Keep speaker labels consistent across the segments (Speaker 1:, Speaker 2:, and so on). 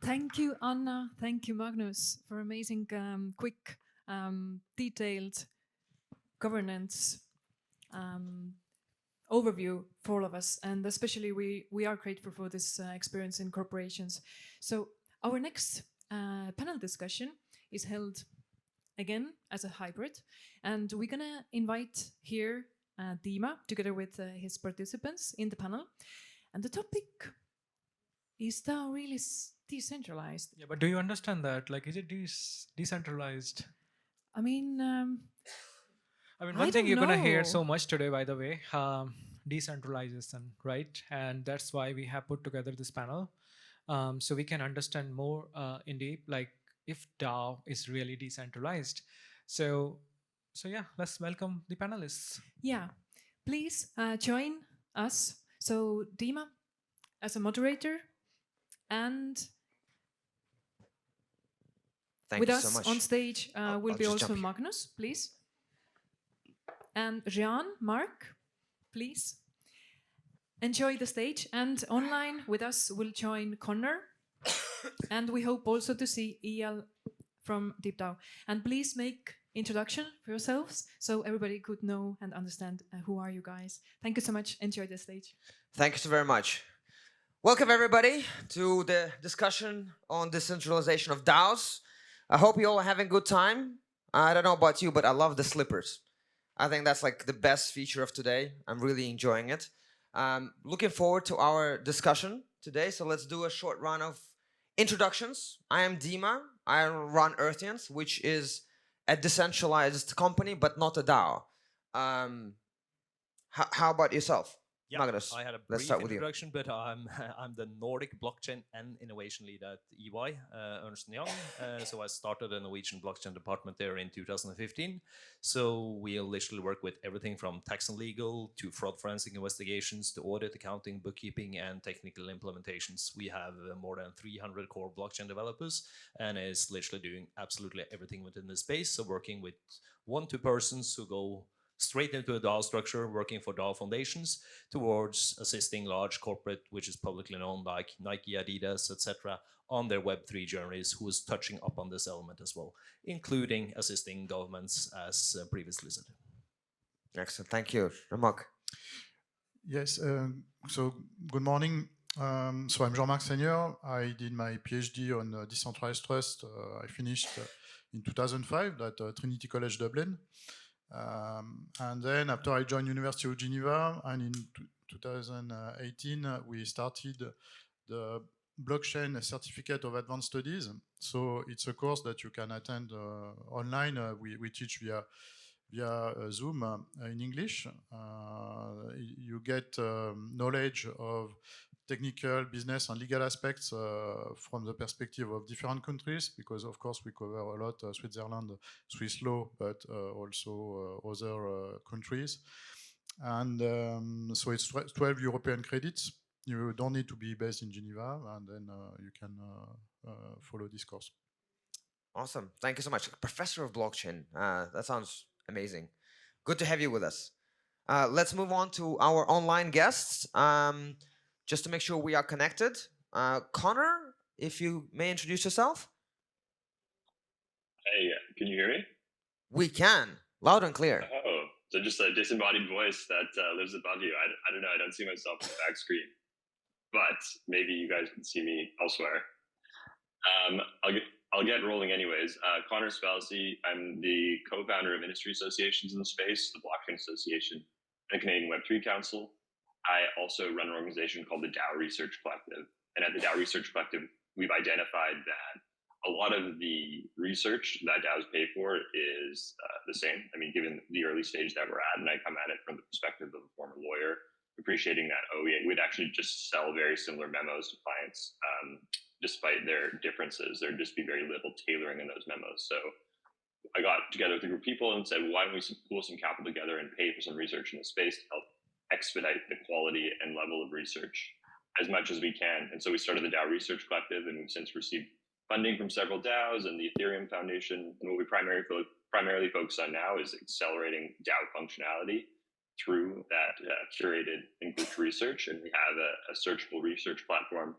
Speaker 1: Thank you, Anna. Thank you, Magnus, for amazing, quick, detailed governance overview for all of us. And especially we are grateful for this experience in corporations. So our next panel discussion is held again as a hybrid. And we're going to invite here Dima together with his participants in the panel. And the topic is DAO really decentralized?
Speaker 2: Yeah, but do you understand that? Like, is it decentralized?
Speaker 1: I mean,
Speaker 2: One thing you're going to hear so much today, by the way, decentralization, right? And that's why we have put together this panel. So we can understand more in deep, like if DAO is really decentralized. So yeah, let's welcome the panelists.
Speaker 1: Yeah, please join us. So Dima, as a moderator, and with us on stage will be also Magnus, please. And Jean-Marc, please. Enjoy the stage. And online with us will join Connor. And we hope also to see Eyal from DeepDAO. And please make introduction for yourselves so everybody could know and understand who are you guys. Thank you so much. Enjoy the stage.
Speaker 3: Thank you so very much. Welcome everybody to the discussion on decentralization of DAOs. I hope you all are having a good time. I don't know about you, but I love the slippers. I think that's like the best feature of today. I'm really enjoying it. Looking forward to our discussion today. So let's do a short run of introductions. I am Dima. I run Earthians, which is a decentralized company, but not a DAO. How about yourself?
Speaker 4: Yeah,
Speaker 3: Magnus,
Speaker 4: I had a
Speaker 3: let's
Speaker 4: brief
Speaker 3: start with you.
Speaker 4: introduction, but I'm the Nordic blockchain and innovation lead at EY, Ernst & Young. So I started a Norwegian blockchain department there in 2015. So we literally work with everything from tax and legal to fraud forensic investigations to audit, accounting, bookkeeping, and technical implementations. We have more than 300 core blockchain developers, and is literally doing absolutely everything within the space. So working with 1-2 persons who go straight into a DAO structure, working for DAO foundations, towards assisting large corporate, which is publicly known, like Nike, Adidas, etc., on their Web3 journeys, who is touching up on this element as well, including assisting governments, as previously said.
Speaker 3: Excellent, thank you. Jean-Marc.
Speaker 5: Yes, so good morning. So I'm Jean-Marc Seigneur. I did my PhD on decentralized trust. I finished in 2005 at Trinity College Dublin. And then after I joined University of Geneva, and in 2018, we started the blockchain certificate of advanced studies. So it's a course that you can attend online. We teach via Zoom in English. You get knowledge of technical, business, and legal aspects from the perspective of different countries, because of course we cover a lot Switzerland, Swiss law, but also other countries. And so it's 12 European credits. You don't need to be based in Geneva, and then you can follow this course.
Speaker 3: Awesome, thank you so much. Professor of blockchain, that sounds amazing. Good to have you with us. Let's move on to our online guests. Just to make sure we are connected. Connor, if you may introduce yourself.
Speaker 6: Hey, can you hear me?
Speaker 3: We can, loud and clear.
Speaker 6: Oh, so just a disembodied voice that lives above you. I don't know, I don't see myself on the back screen, but maybe you guys can see me elsewhere. I'll get rolling anyways. Connor Spelliscy, I'm the co-founder of industry associations in the space, the Blockchain Association and the Canadian Web3 Council. I also run an organization called the DAO Research Collective. And at the DAO Research Collective, we've identified that a lot of the research that DAOs pay for is the same. I mean, given the early stage that we're at, and I come at it from the perspective of a former lawyer, appreciating that, we'd actually just sell very similar memos to clients. Despite their differences, there'd just be very little tailoring in those memos. So I got together with a group of people and said, well, why don't we pool some capital together and pay for some research in the space to help expedite the quality and level of research as much as we can. And so we started the DAO Research Collective, and we've since received funding from several DAOs and the Ethereum Foundation. And what we primarily focus on now is accelerating DAO functionality through that curated and grouped research. And we have a searchable research platform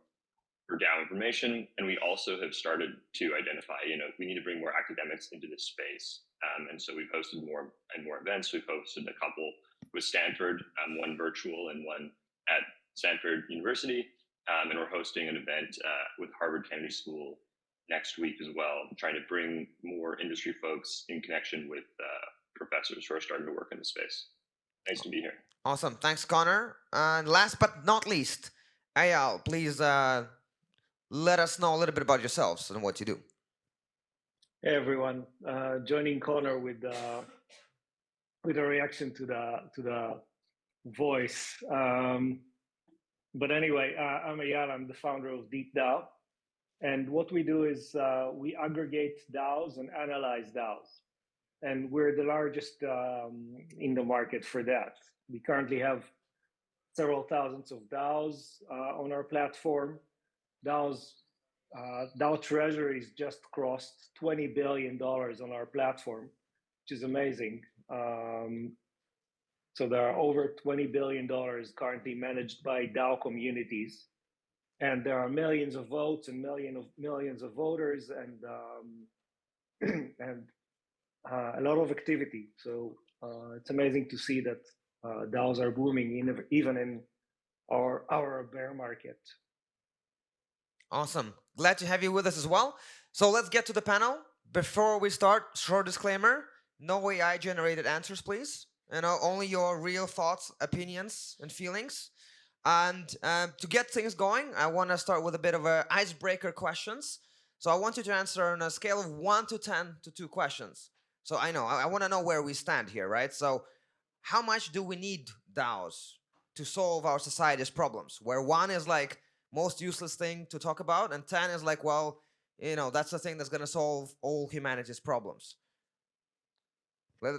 Speaker 6: for DAO information. And we also have started to identify, we need to bring more academics into this space. And so we've hosted more and more events. We've hosted a couple with Stanford, one virtual and one at Stanford University. And we're hosting an event with Harvard Kennedy School next week as well, trying to bring more industry folks in connection with professors who are starting to work in the space. Nice to be here.
Speaker 3: Awesome. Thanks, Connor. And last but not least, Eyal, please let us know a little bit about yourselves and what you do.
Speaker 7: Hey everyone, joining Connor with a reaction to the voice. But anyway, I'm Eyal. I'm the founder of DeepDAO, and what we do is we aggregate DAOs and analyze DAOs, and we're the largest in the market for that. We currently have several thousands of DAOs on our platform. DAO treasuries just crossed $20 billion on our platform, which is amazing. So there are over $20 billion currently managed by DAO communities. And there are millions of votes and millions of voters and a lot of activity. So it's amazing to see that DAOs are booming even in our bear market.
Speaker 3: Awesome. Glad to have you with us as well. So let's get to the panel. Before we start, short disclaimer, no AI generated answers, please. Only your real thoughts, opinions, and feelings. And to get things going, I want to start with a bit of icebreaker questions. So I want you to answer on a scale of 1 to 10 to 2 questions. So I want to know where we stand here, right? So how much do we need DAOs to solve our society's problems? Where 1 is like most useless thing to talk about, and 10 is like, well, that's the thing that's going to solve all humanity's problems.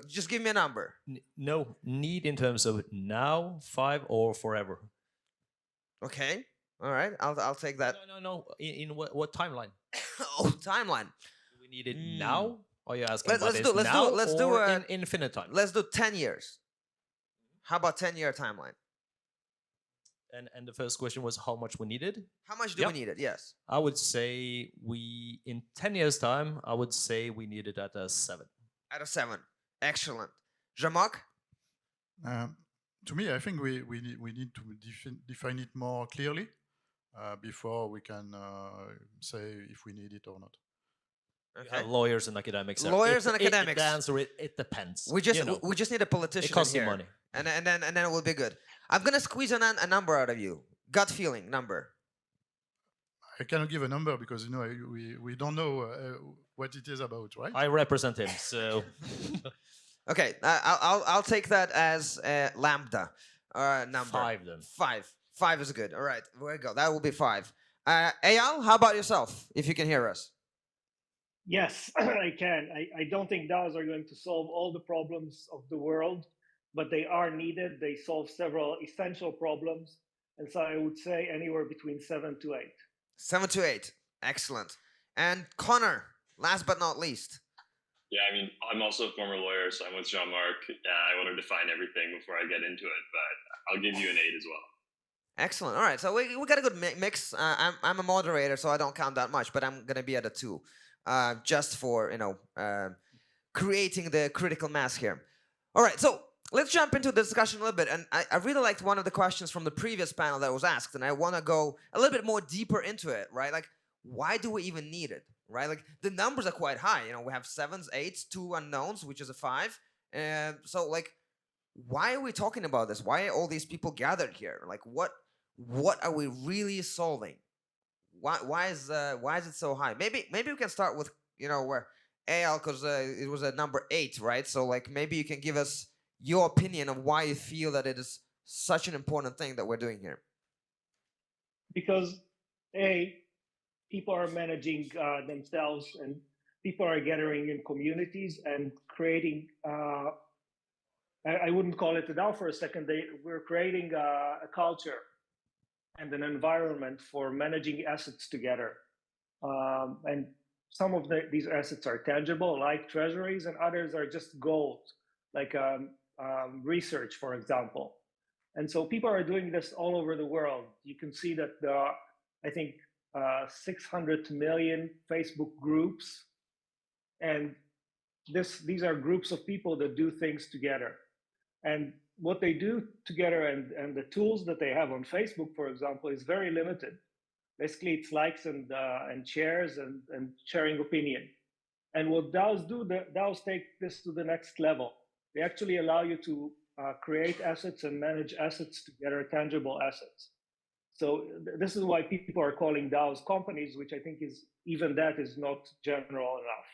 Speaker 3: Just give me a number.
Speaker 4: No, need in terms of now, 5, or forever.
Speaker 3: Okay, all right, I'll take that.
Speaker 4: No. In what timeline?
Speaker 3: Oh, timeline.
Speaker 4: Do we need it now? Or are you asking
Speaker 3: let's do
Speaker 4: in infinite time?
Speaker 3: Let's do 10 years. How about 10-year timeline?
Speaker 4: And the first question was how much we needed?
Speaker 3: How much do we need it? Yes.
Speaker 4: I would say in 10 years' time, I would say we need it at a 7.
Speaker 3: At a 7. Excellent. Jean-Marc?
Speaker 5: To me, I think we need to define it more clearly before we can say if we need it or not.
Speaker 3: Okay.
Speaker 4: Lawyers and academics.
Speaker 3: Lawyers and academics.
Speaker 4: The answer it depends.
Speaker 3: We just need a politician.
Speaker 4: It costs
Speaker 3: here.
Speaker 4: you money.
Speaker 3: And then it will be good. I'm gonna squeeze a number out of you. Gut feeling number.
Speaker 5: I cannot give a number because we don't know what it is about, right?
Speaker 4: I represent him, so.
Speaker 3: Okay, I'll take that as lambda number.
Speaker 4: 5 then.
Speaker 3: 5 is good. All right, there we go. That will be 5. Eyal, how about yourself? If you can hear us.
Speaker 7: Yes, I can. I don't think DAOs are going to solve all the problems of the world, but they are needed. They solve several essential problems. And so I would say anywhere between 7 to 8.
Speaker 3: 7 to 8. Excellent. And Connor, last but not least.
Speaker 6: Yeah, I'm also a former lawyer, so I'm with Jean-Marc. I want to define everything before I get into it, but I'll give you an 8 as well.
Speaker 3: Excellent. All right, so we got a good mix. I'm a moderator, so I don't count that much, but I'm going to be at a 2. Just for, creating the critical mass here. All right, so let's jump into the discussion a little bit. And I really liked one of the questions from the previous panel that was asked, and I want to go a little bit more deeper into it, right? Like, why do we even need it, right? Like, the numbers are quite high. We have 7s, 8s, 2 unknowns, which is a 5. And so, like, why are we talking about this? Why are all these people gathered here? Like, what are we really solving? Why is it so high? Maybe we can start with where Eyal, because it was at number 8, right? So like maybe you can give us your opinion of why you feel that it is such an important thing that we're doing here.
Speaker 7: Because people are managing themselves, and people are gathering in communities and creating. I wouldn't call it a DAO for a second. We're creating a culture and an environment for managing assets together. And some of these assets are tangible, like treasuries, and others are just gold, like research, for example. And so people are doing this all over the world. You can see that I think 600 million Facebook groups, and these are groups of people that do things together. And what they do together and the tools that they have on Facebook, for example, is very limited. Basically, it's likes and shares and sharing opinion. And what DAOs do, the DAOs take this to the next level. They actually allow you to create assets and manage assets together, tangible assets. So this is why people are calling DAOs companies, which I think is even that is not general enough.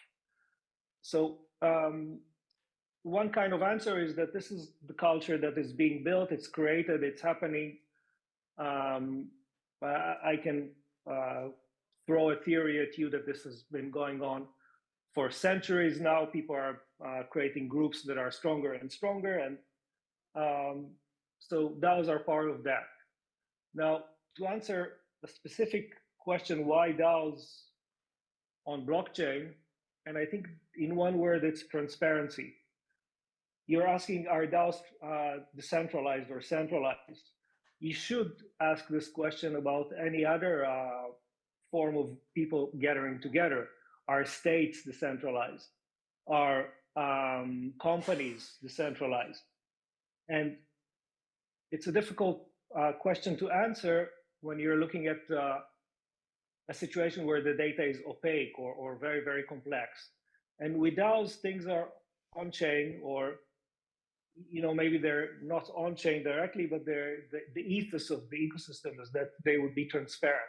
Speaker 7: So one kind of answer is that this is the culture that is being built, it's created, it's happening. I can throw a theory at you that this has been going on for centuries now. People are creating groups that are stronger and stronger, and so DAOs are part of that. Now, to answer a specific question, why DAOs on blockchain, and I think in one word, it's transparency. You're asking, are DAOs decentralized or centralized? You should ask this question about any other form of people gathering together. Are states decentralized? Are companies decentralized? And it's a difficult question to answer when you're looking at a situation where the data is opaque or very, very complex. And with DAOs, things are on-chain, or maybe they're not on-chain directly, but the ethos of the ecosystem is that they would be transparent.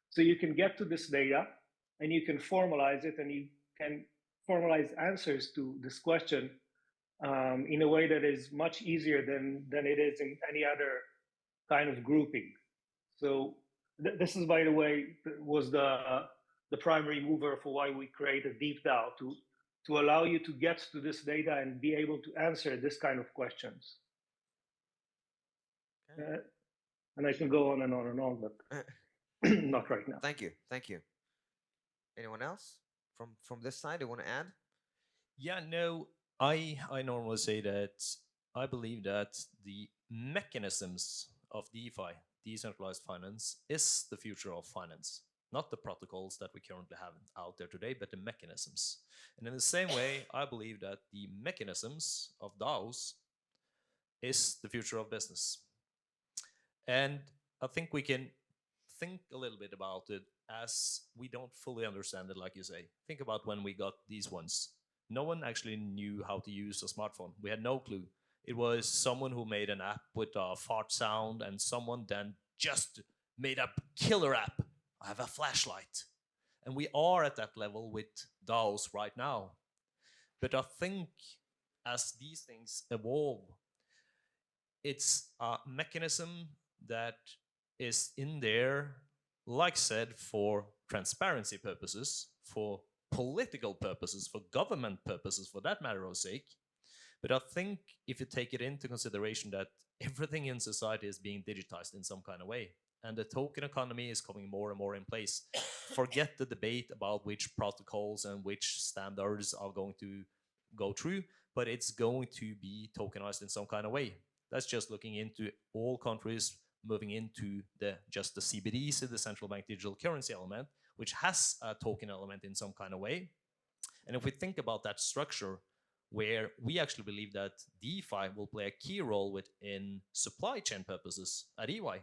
Speaker 7: So you can get to this data and you can formalize it, and you can formalize answers to this question in a way that is much easier than it is in any other kind of grouping. So this is, by the way, was the primary mover for why we created DeepDAO, to allow you to get to this data and be able to answer this kind of questions. Okay. And I can go on and on and on, but not right now.
Speaker 3: Thank you. Thank you. Anyone else from this side who want to add?
Speaker 4: Yeah, no, I normally say that I believe that the mechanisms of DeFi, decentralized finance, is the future of finance. Not the protocols that we currently have out there today, but the mechanisms. And in the same way, I believe that the mechanisms of DAOs is the future of business. And I think we can think a little bit about it as we don't fully understand it, like you say. Think about when we got these ones. No one actually knew how to use a smartphone. We had no clue. It was someone who made an app with a fart sound, and someone then just made a killer app. I have a flashlight. And we are at that level with DAOs right now. But I think as these things evolve, it's a mechanism that is in there, like said, for transparency purposes, for political purposes, for government purposes, for that matter of sake. But I think if you take it into consideration that everything in society is being digitized in some kind of way, and the token economy is coming more and more in place, forget the debate about which protocols and which standards are going to go through, but it's going to be tokenized in some kind of way. That's just looking into all countries moving into just the CBDC, the central bank digital currency element, which has a token element in some kind of way. And if we think about that structure, where we actually believe that DeFi will play a key role within supply chain purposes at EY,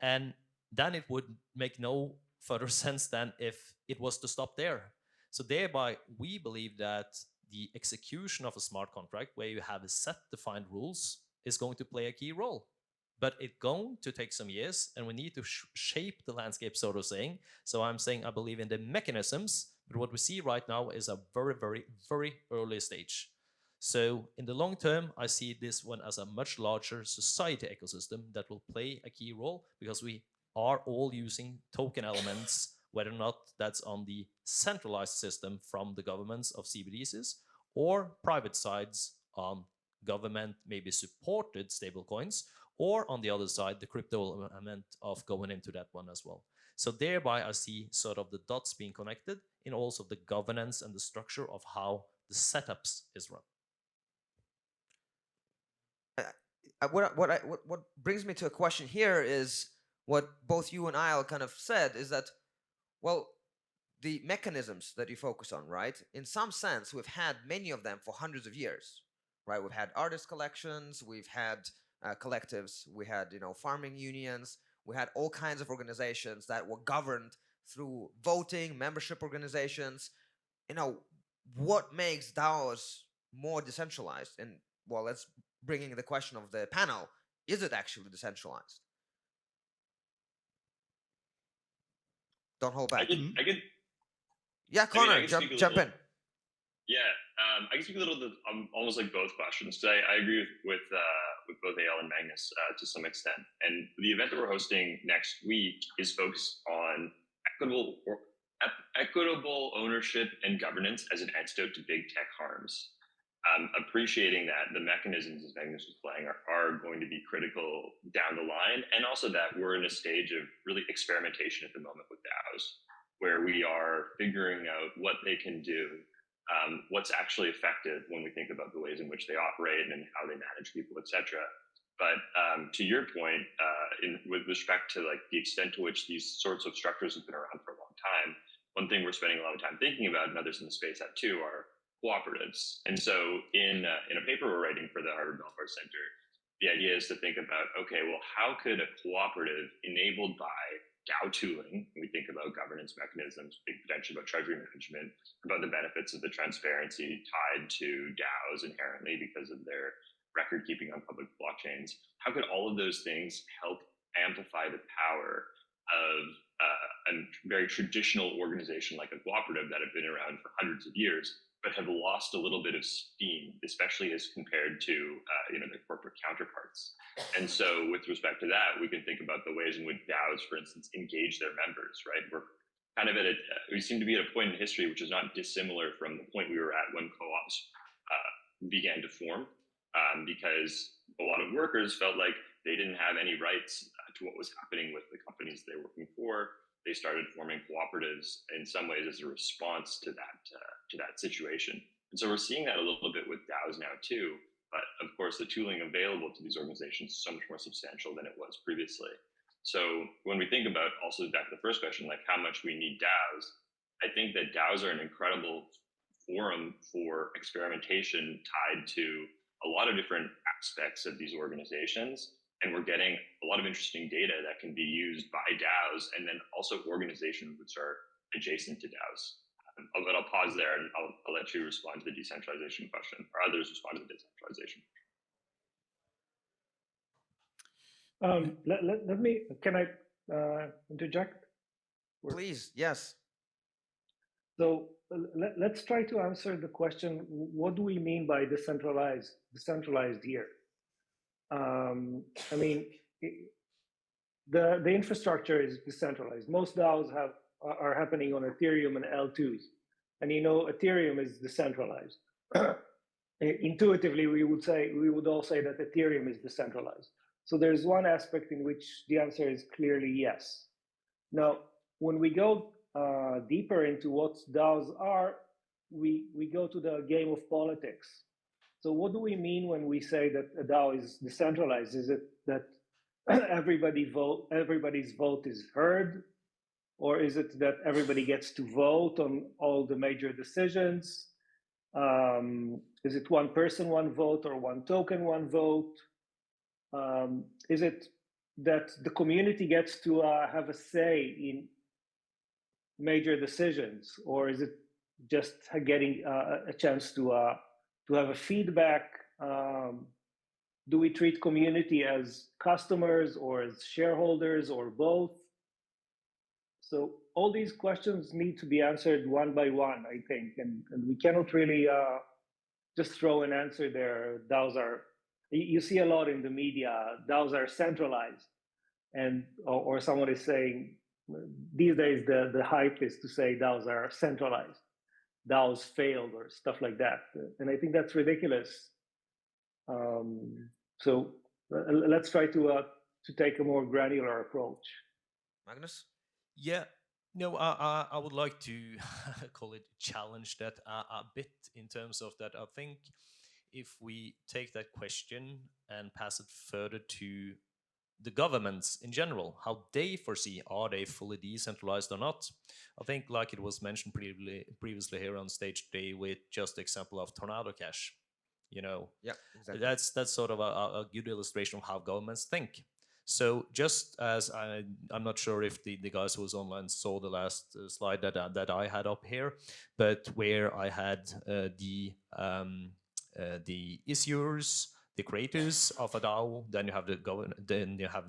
Speaker 4: and then it would make no further sense than if it was to stop there. So thereby, we believe that the execution of a smart contract, where you have a set defined rules, is going to play a key role. But it's going to take some years, and we need to shape the landscape, sort of saying. So I'm saying I believe in the mechanisms, but what we see right now is a very, very, very early stage. So in the long term, I see this one as a much larger society ecosystem that will play a key role, because we are all using token elements, whether or not that's on the centralized system from the governments of CBDCs or private sides on government maybe supported stablecoins, or on the other side, the crypto element of going into that one as well. So thereby I see sort of the dots being connected in also the governance and the structure of how the setups is run.
Speaker 3: What brings me to a question here is, what both you and Eyal kind of said is that, well, the mechanisms that you focus on, right? In some sense, we've had many of them for hundreds of years, right? We've had artist collections, we've had collectives, we had, farming unions, we had all kinds of organizations that were governed through voting, membership organizations. What makes DAOs more decentralized? And well, let's bring in the question of the panel. Is it actually decentralized? Don't hold back.
Speaker 6: I could
Speaker 3: Yeah, Connor, jump in.
Speaker 6: Yeah, I can speak a little bit almost like both questions. So I agree with both Eyal and Magnus to some extent. And the event that we're hosting next week is focused on equitable ownership and governance as an antidote to big tech harms. Appreciating that the mechanisms, as Magnus was playing, are going to be critical down the line, and also that we're in a stage of really experimentation at the moment with DAOs, where we are figuring out what they can do, what's actually effective when we think about the ways in which they operate and how they manage people, etc. But to your point, with respect to like the extent to which these sorts of structures have been around for a long time, one thing we're spending a lot of time thinking about, and others in the space have too, are cooperatives. And so in a paper we're writing for the Harvard Belfort Center, the idea is to think about, okay, well, how could a cooperative enabled by DAO tooling, when we think about governance mechanisms, think potentially about treasury management, about the benefits of the transparency tied to DAOs inherently because of their record keeping on public blockchains, how could all of those things help amplify the power of a very traditional organization like a cooperative that have been around for hundreds of years, but have lost a little bit of steam, especially as compared to their corporate counterparts. And so with respect to that, we can think about the ways in which DAOs, for instance, engage their members, right? We're kind of we seem to be at a point in history which is not dissimilar from the point we were at when co-ops began to form, because a lot of workers felt like they didn't have any rights to what was happening with the companies they were working for. They started forming cooperatives in some ways as a response to that situation. And so we're seeing that a little bit with DAOs now too. But of course, the tooling available to these organizations is so much more substantial than it was previously. So when we think about, also back to the first question, like how much we need DAOs, I think that DAOs are an incredible forum for experimentation tied to a lot of different aspects of these organizations. And we're getting a lot of interesting data that can be used by DAOs and then also organizations which are adjacent to DAOs. But I'll pause there and I'll let you respond to the decentralization question, or others respond to the decentralization.
Speaker 7: Can I interject?
Speaker 3: Please, yes.
Speaker 7: So let's try to answer the question, what do we mean by decentralized here? I mean, the infrastructure is decentralized. Most DAOs are happening on Ethereum and L2s. And Ethereum is decentralized. Intuitively, we would all say that Ethereum is decentralized. So there's one aspect in which the answer is clearly yes. Now, when we go deeper into what DAOs are, we go to the game of politics. So what do we mean when we say that a DAO is decentralized? Is it that everybody's vote is heard? Or is it that everybody gets to vote on all the major decisions? Is it one person, one vote, or one token, one vote? Is it that the community gets to have a say in major decisions? Or is it just getting a chance to have a feedback? Do we treat community as customers or as shareholders or both? So all these questions need to be answered one by one, I think, and we cannot really just throw an answer there. DAOs are, you see a lot in the media, DAOs are centralized, and or someone is saying, these days the hype is to say DAOs are centralized, DAOs failed or stuff like that, and I think that's ridiculous. So let's try to take a more granular approach.
Speaker 3: Magnus?
Speaker 4: Yeah, no, I would like to call it challenge that a bit in terms of that. I think if we take that question and pass it further to the governments in general, how they foresee, are they fully decentralized or not? I think, like it was mentioned previously here on stage today, with just the example of Tornado Cash,
Speaker 3: Yeah, exactly.
Speaker 4: that's sort of a good illustration of how governments think. So just as I'm not sure if the guys who was online saw the last slide that I had up here, but where I had the issuers, the creators of a DAO, then you have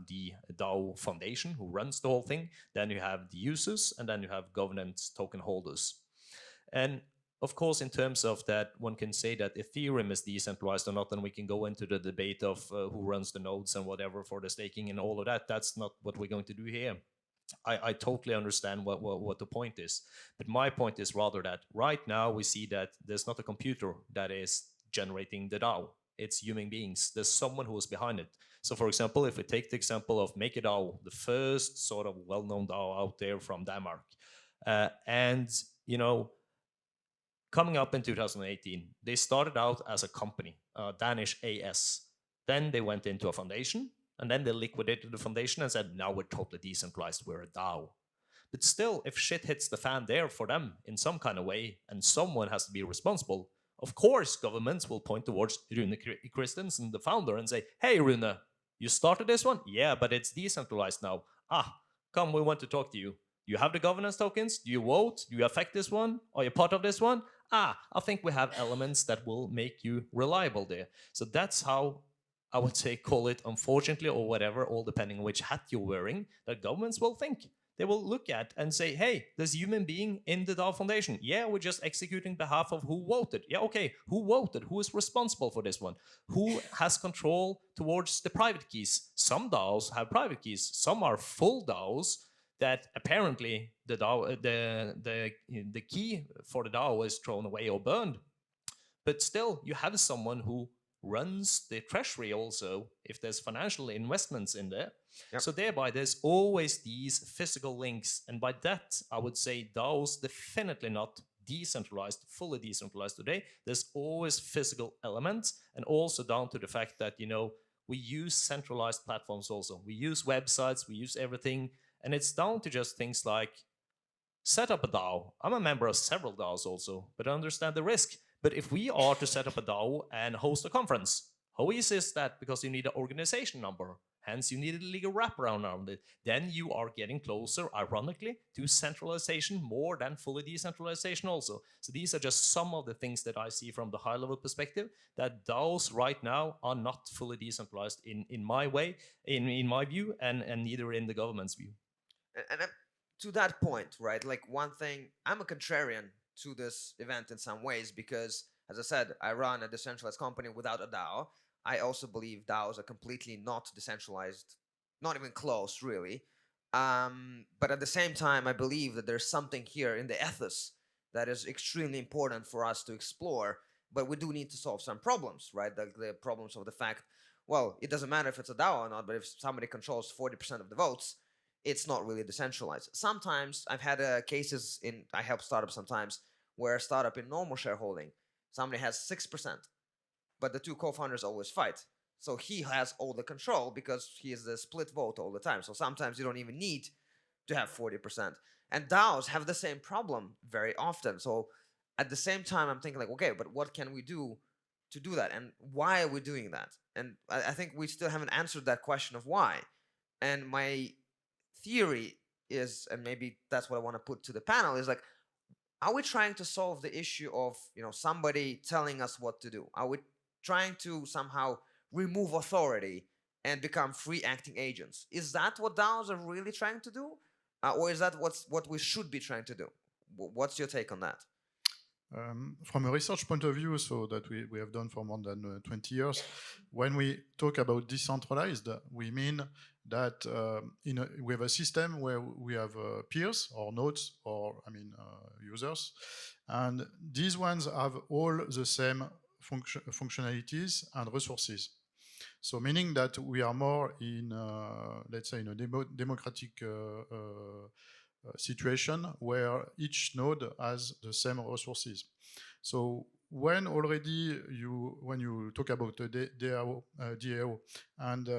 Speaker 4: the DAO foundation who runs the whole thing, then you have the users, and then you have governance token holders. And of course, in terms of that, one can say that Ethereum is decentralized or not, and we can go into the debate of who runs the nodes and whatever for the staking and all of that. That's not what we're going to do here. I totally understand what the point is. But my point is rather that right now we see that there's not a computer that is generating the DAO. It's human beings. There's someone who is behind it. So for example, if we take the example of MakerDAO, the first sort of well-known DAO out there from Denmark, and coming up in 2018, they started out as a company, Danish AS. Then they went into a foundation, and then they liquidated the foundation and said, now we're totally decentralized, we're a DAO. But still, if shit hits the fan there for them in some kind of way, and someone has to be responsible, of course, governments will point towards Rune Christensen, the founder, and say, hey, Rune, you started this one? Yeah, but it's decentralized now. Come, we want to talk to you. You have the governance tokens? Do you vote? Do you affect this one? Are you part of this one? I think we have elements that will make you reliable there. So that's how I would say, call it unfortunately or whatever, all depending on which hat you're wearing, that governments will think. They will look at and say, hey, there's a human being in the DAO Foundation. Yeah, we're just executing behalf of who voted. Yeah, okay, who voted? Who is responsible for this one? Who has control towards the private keys? Some DAOs have private keys. Some are full DAOs that apparently the DAO, the key for the DAO is thrown away or burned. But still, you have someone who runs the treasury also, if there's financial investments in there. Yep. So thereby, there's always these physical links. And by that, I would say DAOs definitely not decentralized, fully decentralized today. There's always physical elements, and also down to the fact that, we use centralized platforms also. We use websites, we use everything. And it's down to just things like set up a DAO. I'm a member of several DAOs also, but I understand the risk. But if we are to set up a DAO and host a conference, how easy is that? Because you need an organization number. Hence, you need a legal wraparound around it. Then you are getting closer, ironically, to centralization more than fully decentralization also. So these are just some of the things that I see from the high-level perspective, that DAOs right now are not fully decentralized in my way, in my view, and neither in the government's view.
Speaker 3: And to that point, right, like one thing, I'm a contrarian to this event in some ways because, as I said, I run a decentralized company without a DAO. I also believe DAOs are completely not decentralized, not even close, really. But at the same time, I believe that there's something here in the ethos that is extremely important for us to explore, but we do need to solve some problems, right? The problems of the fact, well, it doesn't matter if it's a DAO or not, but if somebody controls 40% of the votes, it's not really decentralized. Sometimes I've had cases I help startups sometimes, where a startup in normal shareholding, somebody has 6%, but the two co-founders always fight. So he has all the control because he is the split vote all the time. So sometimes you don't even need to have 40%. And DAOs have the same problem very often. So at the same time, I'm thinking like, okay, but what can we do to do that? And why are we doing that? And I think we still haven't answered that question of why. And my theory is, and maybe that's what I want to put to the panel, is like, are we trying to solve the issue of somebody telling us what to do? Are we trying to somehow remove authority and become free acting agents? Is that what DAOs are really trying to do? Or is that what we should be trying to do? What's your take on that?
Speaker 5: From a research point of view, so that we have done for more than 20 years, when we talk about decentralized, we mean that we have a system where we have peers or nodes or users, and these ones have all the same functionalities and resources. So meaning that we are more in, let's say, in a democratic situation where each node has the same resources. So when you talk about the DAO and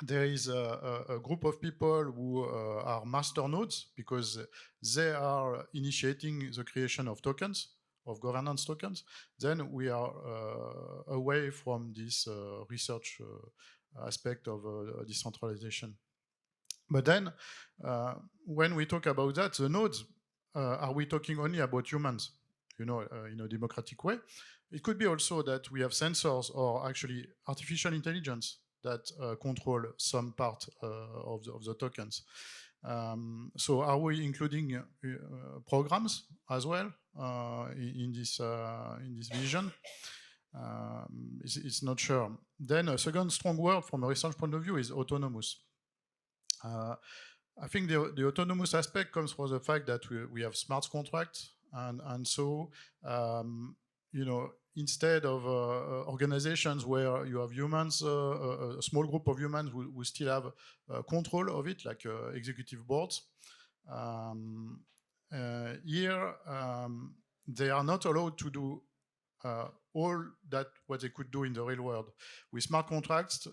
Speaker 5: there is a group of people who are master nodes because they are initiating the creation of tokens, of governance tokens. Then we are away from this research aspect of decentralization. But then when we talk about that, the nodes, are we talking only about humans, in a democratic way? It could be also that we have sensors or actually artificial intelligence that control some part of the tokens. So are we including programs as well in this vision? It's not sure. Then a second strong word from a research point of view is autonomous. I think the autonomous aspect comes from the fact that we have smart contracts, and so instead of organizations where you have humans, a small group of humans who still have control of it, like executive boards, here they are not allowed to do all that what they could do in the real world. With smart contracts,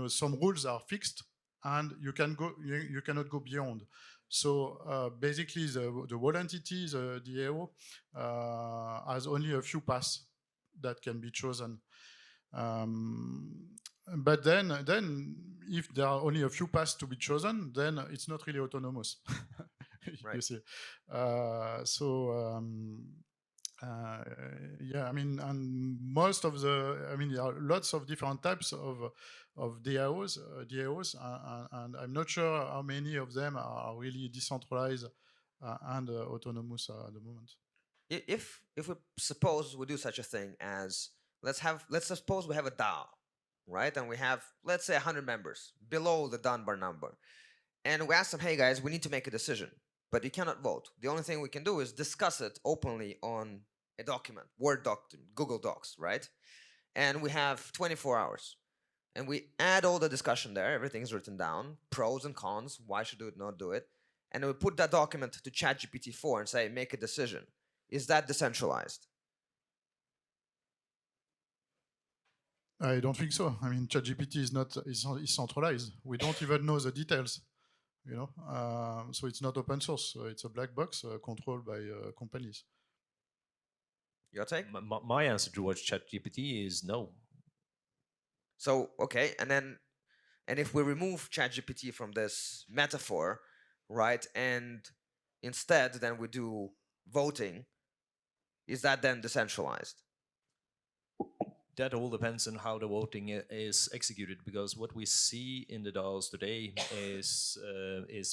Speaker 5: some rules are fixed, and you cannot go beyond. So basically, the whole entity, the DAO, has only a few paths that can be chosen. But then, if there are only a few paths to be chosen, then it's not really autonomous.
Speaker 3: Right.
Speaker 5: You see. Yeah, I mean, and most of there are lots of different types of DAOs, and I'm not sure how many of them are really decentralized and autonomous at the moment.
Speaker 3: If we suppose we do such a thing as let's suppose we have a DAO, right? And we have, let's say, 100 members below the Dunbar number, and we ask them, hey guys, we need to make a decision, but you cannot vote. The only thing we can do is discuss it openly on a document, Word document, Google Docs, right? And we have 24 hours. And we add all the discussion there, everything's written down, pros and cons, why should do it, not do it. And we put that document to ChatGPT-4 and say, make a decision. Is that decentralized?
Speaker 5: I don't think so. I mean, ChatGPT is centralized. We don't even know the details, so it's not open source. It's a black box controlled by companies.
Speaker 3: Your take?
Speaker 4: My answer towards ChatGPT is no.
Speaker 3: So, okay, and if we remove ChatGPT from this metaphor, right, and instead then we do voting, is that then decentralized?
Speaker 4: That all depends on how the voting is executed, because what we see in the DAOs today is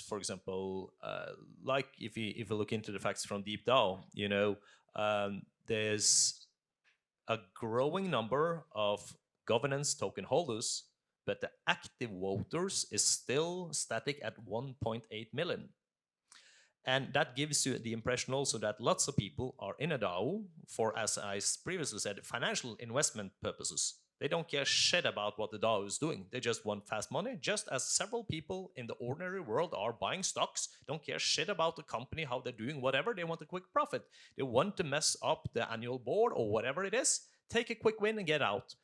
Speaker 4: for example, like if you look into the facts from DeepDAO, there's a growing number of governance token holders, but the active voters is still static at 1.8 million. And that gives you the impression also that lots of people are in a DAO for, as I previously said, financial investment purposes. They don't care shit about what the DAO is doing. They just want fast money, just as several people in the ordinary world are buying stocks, don't care shit about the company, how they're doing, whatever. They want a quick profit. They want to mess up the annual board or whatever it is, take a quick win and get out.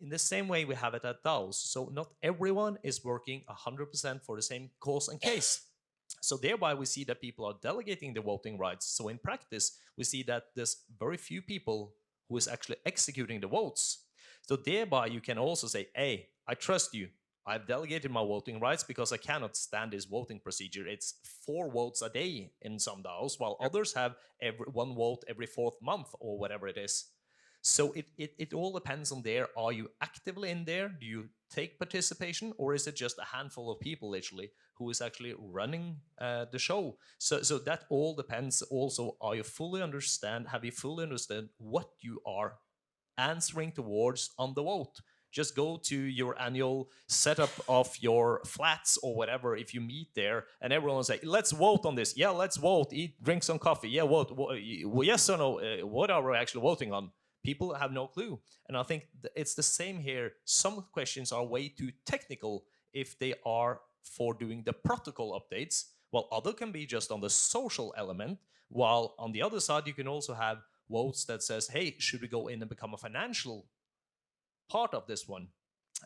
Speaker 4: In the same way we have it at DAOs. So not everyone is working 100% for the same cause and case. So thereby we see that people are delegating the voting rights. So in practice, we see that there's very few people who is actually executing the votes. So thereby you can also say, hey, I trust you. I've delegated my voting rights because I cannot stand this voting procedure. It's 4 votes a day in some DAOs, while others have one vote every 4th month or whatever it is. So it all depends on there. Are you actively in there? Do you take participation? Or is it just a handful of people literally who is actually running the show? So that all depends also. Have you fully understand what you are answering towards on the vote? Just go to your annual setup of your flats or whatever if you meet there, and everyone will say, let's vote on this. Yeah, let's vote, drink some coffee. Yeah, vote. Yes or no? What are we actually voting on? People have no clue. And I think it's the same here. Some questions are way too technical if they are for doing the protocol updates, while other can be just on the social element, while on the other side you can also have votes that says, hey, should we go in and become a financial part of this one?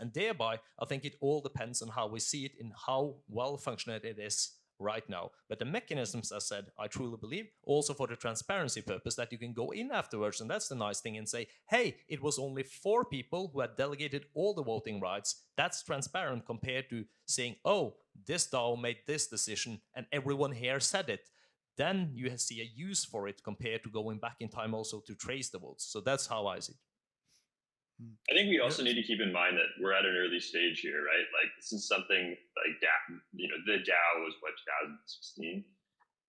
Speaker 4: And thereby, I think it all depends on how we see it and how well functioning it is right now. But the mechanisms, as said, I truly believe, also for the transparency purpose, that you can go in afterwards, and that's the nice thing, and say, hey, it was only 4 people who had delegated all the voting rights. That's transparent compared to saying, oh, this DAO made this decision and everyone here said it. Then you see a use for it compared to going back in time also to trace the votes. So that's how I see it.
Speaker 6: I think we also need to keep in mind that we're at an early stage here, right? Like, this is something like the DAO was what, 2016,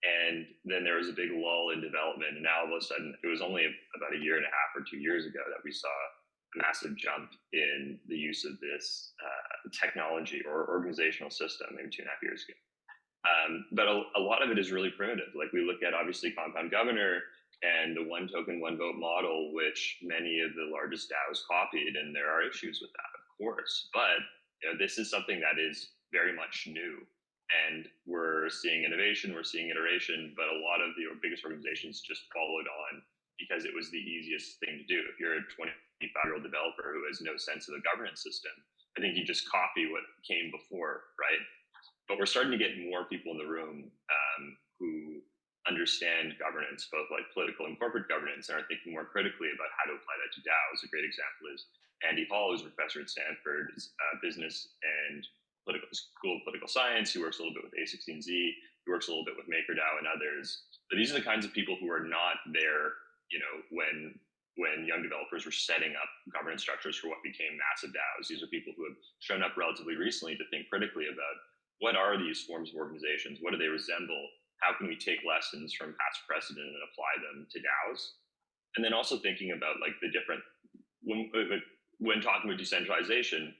Speaker 6: and then there was a big lull in development, and now all of a sudden it was only about a year and a half or 2 years ago that we saw a massive jump in the use of this technology or organizational system, maybe 2.5 years ago. But a lot of it is really primitive. Like, we look at obviously compound governor and the one token, one vote model, which many of the largest DAOs copied, and there are issues with that, of course. But this is something that is very much new, and we're seeing innovation, we're seeing iteration, but a lot of the biggest organizations just followed on because it was the easiest thing to do. If you're a 25-year-old developer who has no sense of a governance system, I think you just copy what came before, right? But we're starting to get more people in the room who understand governance, both like political and corporate governance, and are thinking more critically about how to apply that to DAOs. A great example is Andy Hall, who's a professor at Stanford, business and School of Political Science. He works a little bit with A16Z. He works a little bit with MakerDAO and others. But these are the kinds of people who are not there, when young developers were setting up governance structures for what became massive DAOs. These are people who have shown up relatively recently to think critically about what are these forms of organizations? What do they resemble? How can we take lessons from past precedent and apply them to DAOs? And then also thinking about like the different, when talking about decentralization,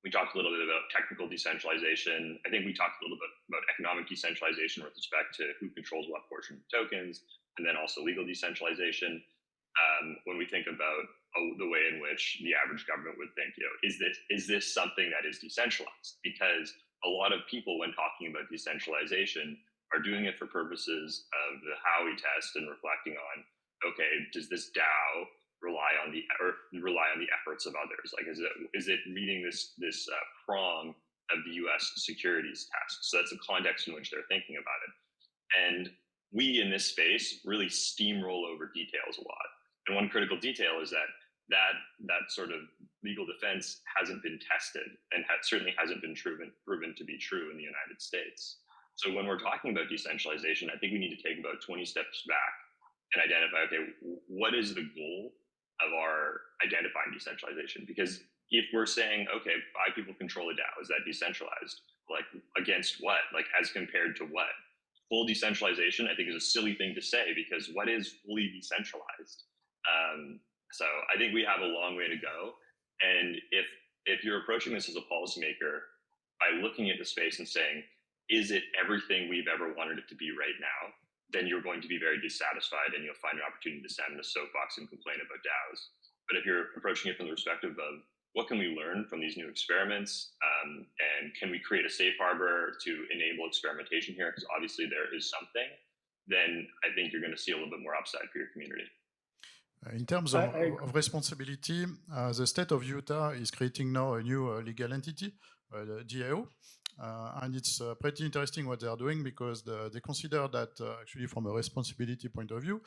Speaker 6: we talked a little bit about technical decentralization. I think we talked a little bit about economic decentralization with respect to who controls what portion of tokens, and then also legal decentralization. When we think about the way in which the average government would think, is this something that is decentralized? Because a lot of people, when talking about decentralization, are doing it for purposes of the Howey test and reflecting on, okay, does this DAO rely on the efforts of others? Like, is it meeting this prong of the U.S. securities test? So that's the context in which they're thinking about it. And we in this space really steamroll over details a lot. And one critical detail is that sort of legal defense hasn't been tested and certainly hasn't been proven to be true in the United States. So when we're talking about decentralization, I think we need to take about 20 steps back and identify, okay, what is the goal of our identifying decentralization? Because if we're saying, okay, 5 people control a DAO, is that decentralized? Like, against what? Like, as compared to what? Full decentralization, I think, is a silly thing to say, because what is fully decentralized? So I think we have a long way to go. And if you're approaching this as a policymaker by looking at the space and saying, is it everything we've ever wanted it to be right now? Then you're going to be very dissatisfied, and you'll find an opportunity to stand in a soapbox and complain about DAOs. But if you're approaching it from the perspective of what can we learn from these new experiments, and can we create a safe harbor to enable experimentation here, because obviously there is something, then I think you're going to see a little bit more upside for your community.
Speaker 5: In terms of responsibility, the state of Utah is creating now a new legal entity, the DAO. And it's pretty interesting what they are doing, because they consider that actually from a responsibility point of view,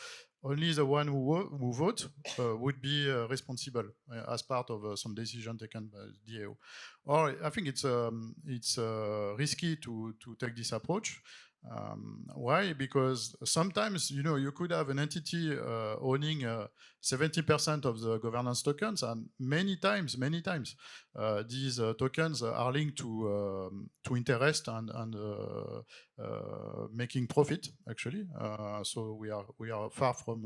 Speaker 5: only the one who vote would be responsible as part of some decision taken by the DAO. Or I think it's risky to take this approach. Why? Because sometimes, you could have an entity owning 70% of the governance tokens, and many times, these tokens are linked to interest and making profit, actually. So we are far from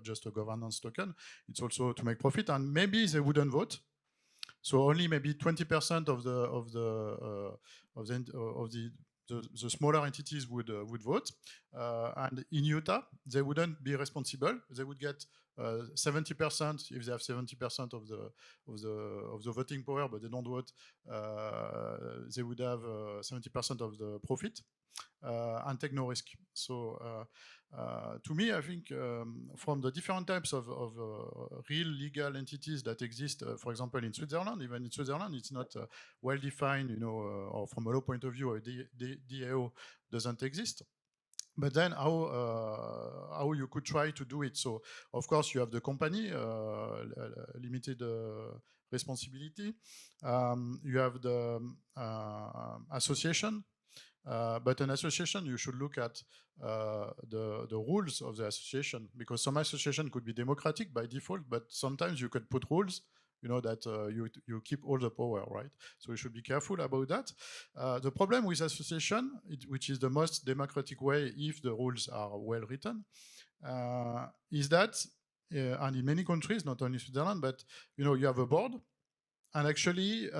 Speaker 5: just a governance token. It's also to make profit, and maybe they wouldn't vote. So only maybe 20% of the smaller entities would vote, and in Utah they wouldn't be responsible. They would get 70% if they have 70% of the voting power, but they don't vote. They would have 70% of the profit, and take no risk. So to me, I think from the different types of real legal entities that exist, for example, in Switzerland, even in Switzerland, it's not well defined, you know, or from a law point of view, a DAO doesn't exist. But then how you could try to do it. So of course you have the company, limited responsibility. You have the association. But an association, you should look at the rules of the association, because some association could be democratic by default, but sometimes you could put rules, you know, that you keep all the power, right? So you should be careful about that. The problem with association, which is the most democratic way if the rules are well written, is that, and in many countries, not only Switzerland, but you know, you have a board. And actually,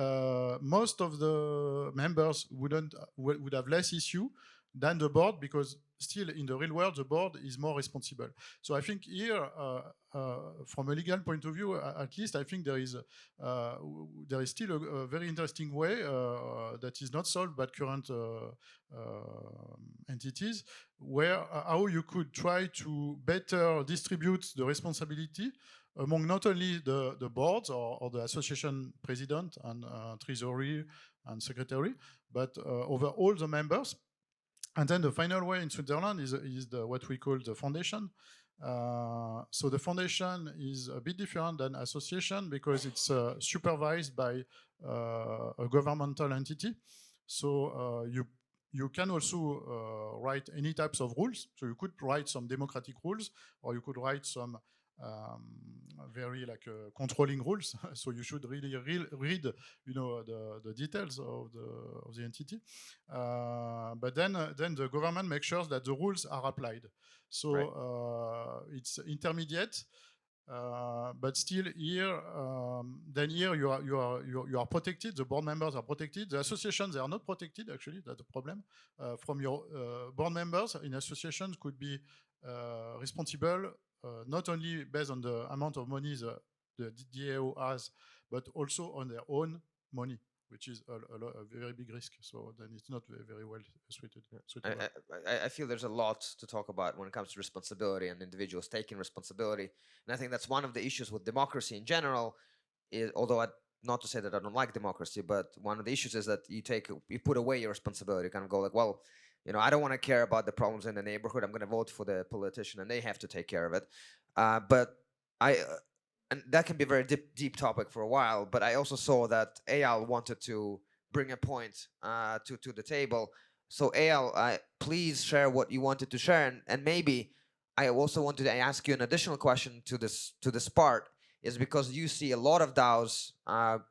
Speaker 5: most of the members would have less issue than the board, because still in the real world, the board is more responsible. So I think here, from a legal point of view, at least, I think there is still a very interesting way that is not solved by current entities, where how you could try to better distribute the responsibility among not only the boards or the association president and treasury and secretary, but over all the members. And then the final way in Switzerland is what we call the foundation. So the foundation is a bit different than association because it's supervised by a governmental entity. So you can also write any types of rules. So you could write some democratic rules, or you could write some very controlling rules. So you should really read, you know, the details of the entity. But then the government makes sure that the rules are applied. So right. It's intermediate. But still here, then here you are protected. The board members are protected. The associations, they are not protected. Actually, that's the problem. From your board members in associations could be responsible not only based on the amount of money the DAO has, but also on their own money, which is a very big risk. So then it's not very well suited.
Speaker 3: I feel there's a lot to talk about when it comes to responsibility and individuals taking responsibility. And I think that's one of the issues with democracy in general, is, although not to say that I don't like democracy, but one of the issues is that you put away your responsibility, kind of go like, well, you know, I don't want to care about the problems in the neighborhood. I'm going to vote for the politician and they have to take care of it. But and that can be a very deep topic for a while, but I also saw that Eyal wanted to bring a point to the table. So Eyal, please share what you wanted to share, and maybe I also wanted to ask you an additional question to this part, is because you see a lot of DAOs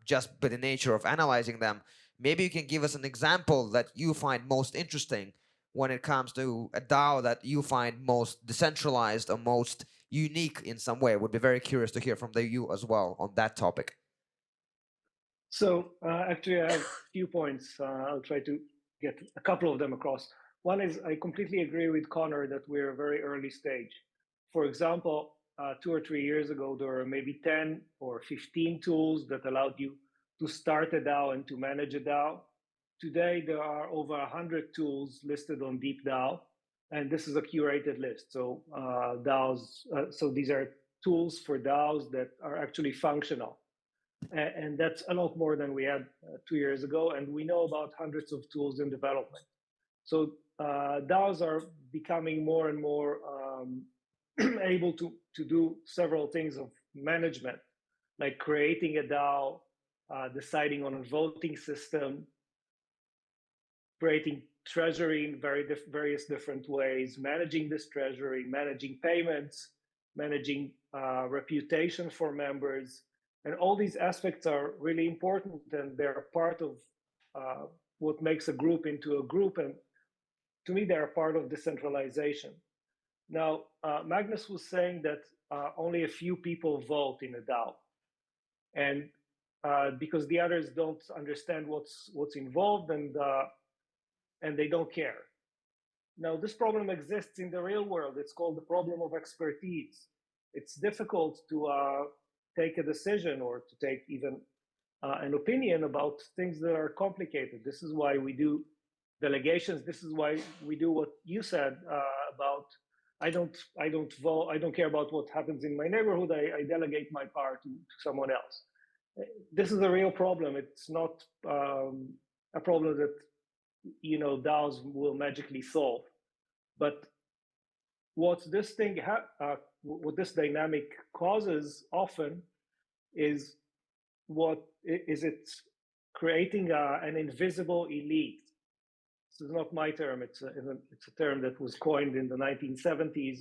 Speaker 3: just by the nature of analyzing them. Maybe you can give us an example that you find most interesting when it comes to a DAO that you find most decentralized or most unique in some way. Would be very curious to hear from you as well on that topic.
Speaker 7: So actually, I have a few points. I'll try to get a couple of them across. One is I completely agree with Connor that we're a very early stage. For example, 2 or 3 years ago, there were maybe 10 or 15 tools that allowed you to start a DAO and to manage a DAO. Today, there are over 100 tools listed on DeepDAO, and this is a curated list. So DAOs, so these are tools for DAOs that are actually functional. And that's a lot more than we had 2 years ago. And we know about hundreds of tools in development. So DAOs are becoming more and more able to do several things of management, like creating a DAO, deciding on a voting system, creating treasury in various different ways, managing this treasury, managing payments, managing reputation for members. And all these aspects are really important, and they're part of what makes a group into a group. And to me, they're part of decentralization. Now, Magnus was saying that only a few people vote in a DAO, and because the others don't understand what's involved, and they don't care. Now, this problem exists in the real world. It's called the problem of expertise. It's difficult to take a decision or to take even an opinion about things that are complicated. This is why we do delegations. This is why we do what you said about I don't vote. I don't care about what happens in my neighborhood. I delegate my power to someone else. This is a real problem. It's not a problem that DAOs will magically solve. But what this this dynamic causes often is it's creating an invisible elite. This is not my term. It's a term that was coined in the 1970s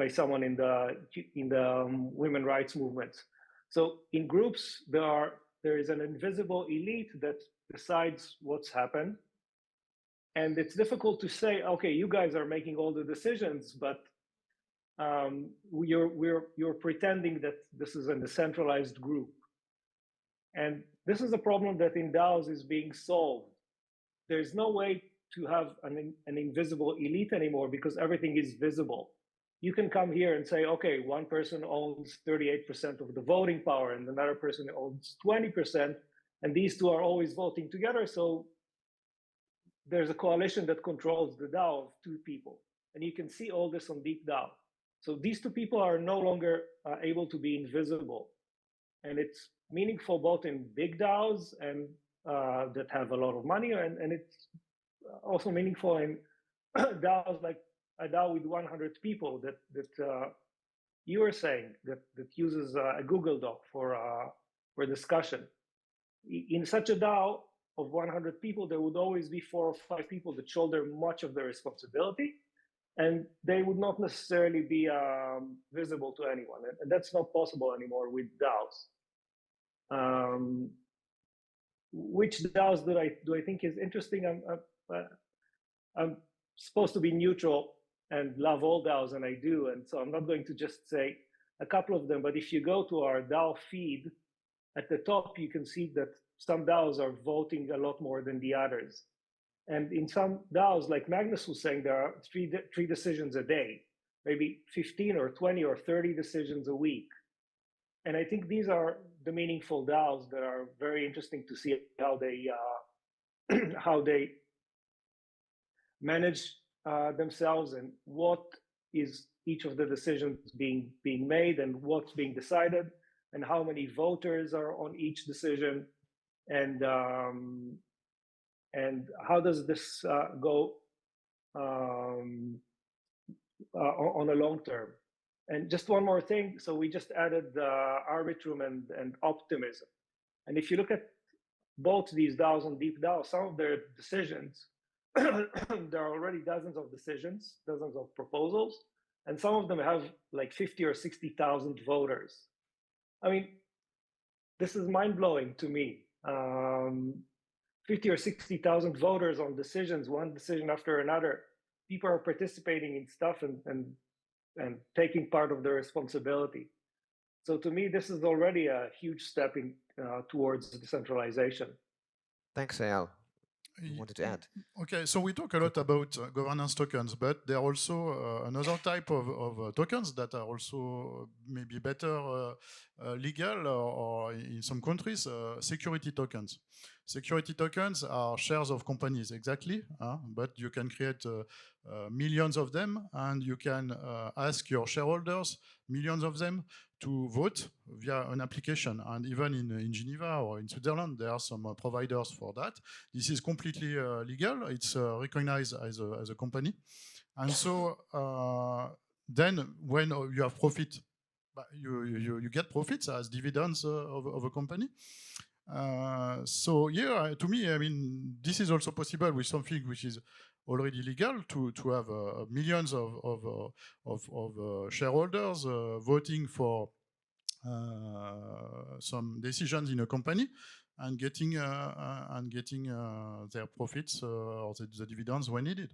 Speaker 7: by someone in the women rights movement. So in groups, there is an invisible elite that decides what's happened, and it's difficult to say, okay, you guys are making all the decisions, but you're pretending that this is a decentralized group, and this is a problem that in DAOs is being solved. There's no way to have an invisible elite anymore because everything is visible. You can come here and say, okay, one person owns 38% of the voting power and another person owns 20%, and these two are always voting together. So there's a coalition that controls the DAO of two people. And you can see all this on DeepDAO. So these two people are no longer able to be invisible. And it's meaningful both in big DAOs and that have a lot of money, and it's also meaningful in DAOs like a DAO with 100 people that you were saying that uses a Google Doc for discussion. In such a DAO of 100 people, there would always be 4 or 5 people that shoulder much of the responsibility, and they would not necessarily be visible to anyone, and that's not possible anymore with DAOs. Which DAOs do I think is interesting? I'm supposed to be neutral and love all DAOs, and I do, and so I'm not going to just say a couple of them. But if you go to our DAO feed, at the top you can see that some DAOs are voting a lot more than the others. And in some DAOs, like Magnus was saying, there are three decisions a day, maybe 15 or 20 or 30 decisions a week. And I think these are the meaningful DAOs that are very interesting to see how they manage themselves and what is each of the decisions being made and what's being decided and how many voters are on each decision, and how does this go on a long term. And just one more thing. So we just added Arbitrum and Optimism. And if you look at both these DAOs on DeepDAO, some of their decisions, there are already dozens of decisions, dozens of proposals, and some of them have like 50 or 60,000 voters. I mean, this is mind-blowing to me. 50 or 60,000 voters on decisions, one decision after another. People are participating in stuff and taking part of the responsibility. So to me, this is already a huge step towards decentralization.
Speaker 3: Thanks, Eyal. You wanted to add?
Speaker 5: Okay, so we talk a lot about governance tokens, but there are also another type of tokens that are also maybe better legal or in some countries, security tokens. Security tokens are shares of companies, exactly, but you can create millions of them, and you can ask your shareholders, millions of them, to vote via an application. And even in Geneva or in Switzerland, there are some providers for that. This is completely legal. It's recognized as a company. And so then when you have profit, you get profits as dividends of a company. So yeah, to me, I mean, this is also possible with something which is already legal to have millions of shareholders voting for some decisions in a company and getting their profits or the dividends when needed.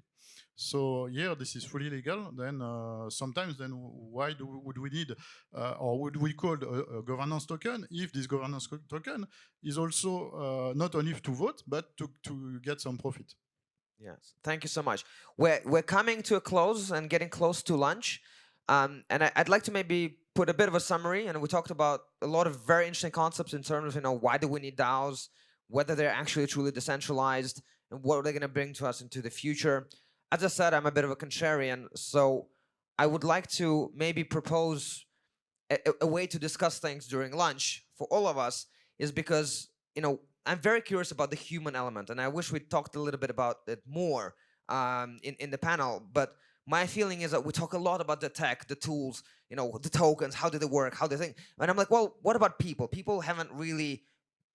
Speaker 5: So yeah, this is fully legal. Then sometimes, then why would we need or would we call a governance token if this governance token is also not only to vote but to get some profit?
Speaker 3: Yes, thank you so much. We're coming to a close and getting close to lunch, and I'd like to maybe put a bit of a summary. And we talked about a lot of very interesting concepts in terms of why do we need DAOs, whether they're actually truly decentralized, and what are they going to bring to us into the future. As I said, I'm a bit of a contrarian, so I would like to maybe propose a way to discuss things during lunch for all of us, is because, I'm very curious about the human element, and I wish we talked a little bit about it more in the panel. But my feeling is that we talk a lot about the tech, the tools, the tokens, how do they work, how they think. And I'm like, well, what about people? People haven't really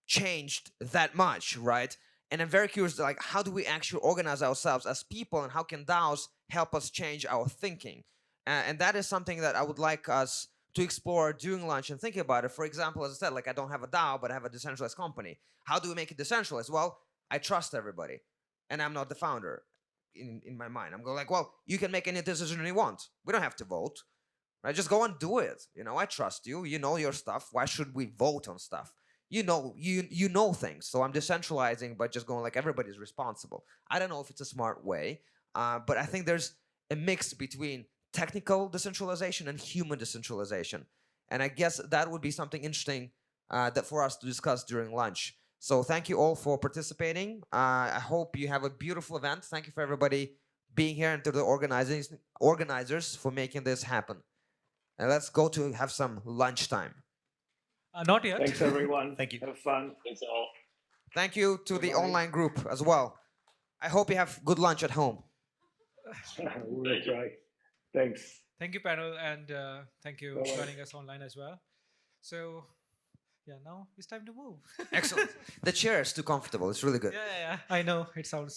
Speaker 3: changed that much, right? And I'm very curious, like, how do we actually organize ourselves as people, and how can DAOs help us change our thinking? And that is something that I would like us to explore during lunch and think about it. For example, as I said, like, I don't have a DAO, but I have a decentralized company. How do we make it decentralized? Well, I trust everybody, and I'm not the founder in my mind. I'm going like, well, you can make any decision you want. We don't have to vote, right? Just go and do it. I trust you. You know your stuff. Why should we vote on stuff? You know things. So I'm decentralizing by just going like, everybody's responsible. I don't know if it's a smart way, but I think there's a mix between technical decentralization and human decentralization. And I guess that would be something interesting that for us to discuss during lunch. So thank you all for participating. I hope you have a beautiful event. Thank you for everybody being here, and to the organizers for making this happen. And let's go to have some lunchtime.
Speaker 2: Not yet.
Speaker 7: Thanks, everyone.
Speaker 4: Thank you.
Speaker 7: Have fun.
Speaker 6: Thanks all.
Speaker 3: Thank you to the online group as well. I hope you have good lunch at home.
Speaker 7: We'll try. Thanks.
Speaker 2: Thank you, panel, and thank you
Speaker 7: Bye-bye.
Speaker 2: for joining us online as well. So, yeah, now it's time to move.
Speaker 3: Excellent. The chair is too comfortable. It's really good.
Speaker 2: Yeah, I know. It sounds